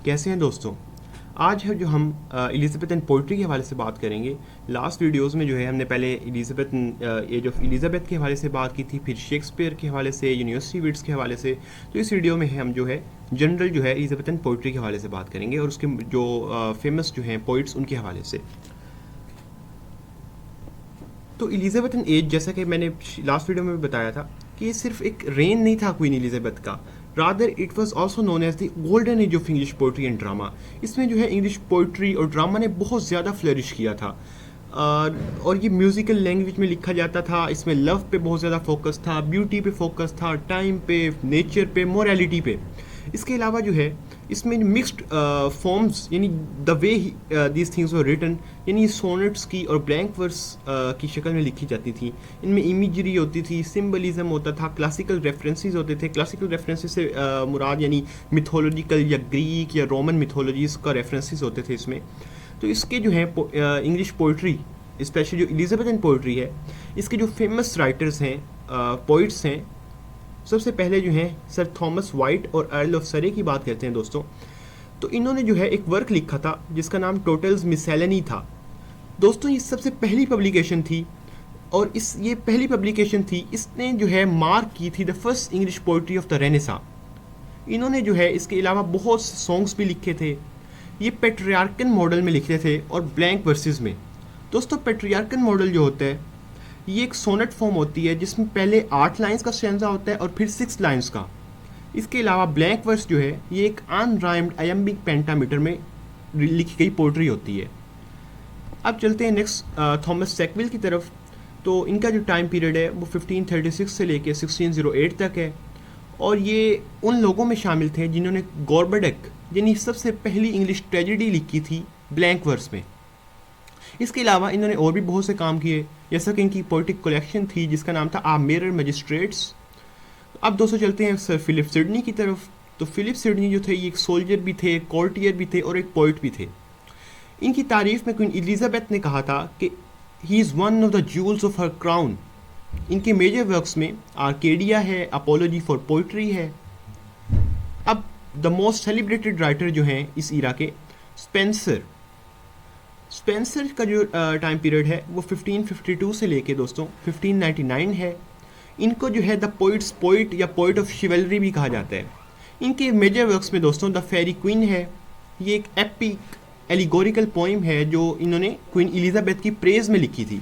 कैसे हैं दोस्तों। आज है जो हम एलिज़ाबेथन पोइट्री के हवाले से बात करेंगे। लास्ट वीडियोस में जो है हमने पहले एज ऑफ एलिज़ाबेथ के हवाले से बात की थी, फिर शेक्सपियर के हवाले से, यूनिवर्सिटी विट्स के हवाले से। तो इस वीडियो में हम जो है जनरल जो है एलिज़ाबेथन पोइट्री के हवाले से बात करेंगे और उसके जो फेमस जो हैं पोइट्स उनके हवाले से। तो एलिज़ाबेथन एज, जैसा कि मैंने लास्ट वीडियो में भी बताया था कि ये सिर्फ एक रेन नहीं था क्वीन एलिज़ाबेथ का, rather it was also known as the golden age of English poetry and drama. इसमें जो है इंग्लिश पोइट्री और ड्रामा ने बहुत ज़्यादा फ्लरिश किया था और ये म्यूज़िकल लैंग्वेज में लिखा जाता था। इसमें लव पे बहुत ज़्यादा फोकस था, ब्यूटी पे फोकस था, टाइम पे, नेचर पे, मोरालिटी पे। इसके अलावा जो है इसमें मिक्स्ड फॉर्म्स, यानी the way these things were written, यानी सोनेट्स की और ब्लैंक वर्स की शक्ल में लिखी जाती थी। इनमें इमेजरी होती थी, सिंबलिज्म होता था, क्लासिकल रेफरेंसेस होते थे। क्लासिकल रेफरेंसेस से मुराद यानी मिथोलॉजिकल या ग्रीक या रोमन मिथोलॉजीज का रेफरेंसेस होते थे इसमें। तो इसके जो है इंग्लिश पोइट्री, स्पेशली जो एलिज़ाबेथन पोइट्री है, इसके जो फेमस राइटर्स हैं, पोइट्स हैं, सबसे पहले जो हैं सर थॉमस वाइट और अर्ल ऑफ सरे की बात करते हैं दोस्तों। तो इन्होंने जो है एक वर्क लिखा था जिसका नाम टोटल्स मिसैलेनी था। दोस्तों ये सबसे पहली पब्लिकेशन थी और ये पहली पब्लिकेशन थी, इसने जो है मार्क की थी the first English poetry of the Renaissance. इन्होंने जो है इसके अलावा बहुत से सॉन्ग्स भी लिखे थे। ये पेट्रियार्कन मॉडल में लिखे थे और ब्लैंक वर्सेस में। दोस्तों पेट्रियार्कन मॉडल जो होता है ये एक सोनेट फॉर्म होती है जिसमें पहले 8 लाइंस का स्टैंजा होता है और फिर 6 लाइंस का। इसके अलावा ब्लैंक वर्स जो है ये एक अनराइम्ड आयम्बिक पेंटामीटर में लिखी गई पोइट्री होती है। अब चलते हैं नेक्स्ट थॉमस सैकविल की तरफ। तो इनका जो टाइम पीरियड है वो 1536 से लेके 1608 तक है और ये उन लोगों में शामिल थे जिन्होंने गॉर्बेडेक यानी सबसे पहली इंग्लिश ट्रेजेडी लिखी थी ब्लैंक वर्स में। इसके अलावा इन्होंने और भी बहुत से काम किए, जैसा कि इनकी पोइटिक कलेक्शन थी जिसका नाम था आ मिरर मैजिस्ट्रेट्स। अब दोस्तों चलते हैं सर फिलिप सिडनी की तरफ। तो फिलिप सिडनी जो थे ये एक सोल्जर भी थे, कोर्टियर भी थे और एक पोइट भी थे। इनकी तारीफ में क्वीन एलिज़ाबेथ ने कहा था कि he is one of the Jules of her crown. इनके मेजर वर्क्स में आर्केडिया है, अपोलॉजी फॉर पोइट्री है। अब द मोस्ट सेलिब्रेटेड राइटर जो हैं इस ईरा के, स्पेंसर का जो टाइम पीरियड है वो 1552 से लेके दोस्तों 1599 है। इनको जो है द पोइट्स पोइट या पोइट ऑफ शिवलरी भी कहा जाता है। इनके मेजर वर्क्स में दोस्तों द फेरी क्वीन है। ये एक एपिक एलिगोरिकल पोइम है जो इन्होंने क्वीन एलिज़ाबेथ की प्रेज में लिखी थी।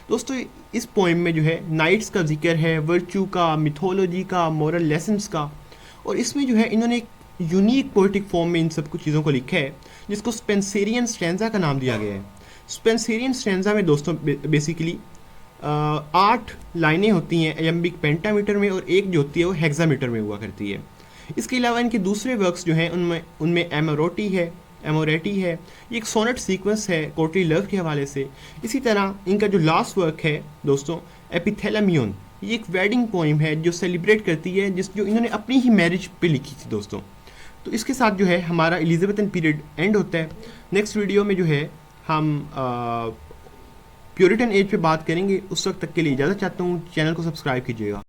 दोस्तों इस पोइम में जो है नाइट्स का जिक्र है, वर्च्यू का, मिथोलॉजी का, मॉरल लेसन्स का, और इसमें जो है इन्होंने एक यूनिक पोइटिक फॉर्म में इन सब कुछ चीज़ों को लिखा है जिसको स्पेंसेरियन स्टैंजा का नाम दिया गया है। स्पेंसेरियन स्टैंजा में दोस्तों बेसिकली 8 लाइनें होती हैं एयम्बिक पेंटामीटर में और एक जो होती है वो हेक्सामीटर में हुआ करती है। इसके अलावा इनके दूसरे वर्क्स जो हैं उनमें एमोरेटी है, ये एक सोनेट सीक्वेंस है कोर्टली लव के हवाले से। इसी तरह इनका जो लास्ट वर्क है दोस्तों एपिथेलामियन, ये एक वेडिंग पोइम है जो सेलिब्रेट करती है जो इन्होंने अपनी ही मैरिज पे लिखी थी दोस्तों। तो इसके साथ जो है हमारा एलिज़ाबेथन पीरियड एंड होता है। नेक्स्ट वीडियो में जो है हम प्यूरिटन एज पे बात करेंगे। उस वक्त तक के लिए इजाज़त चाहता हूँ। चैनल को सब्सक्राइब कीजिएगा।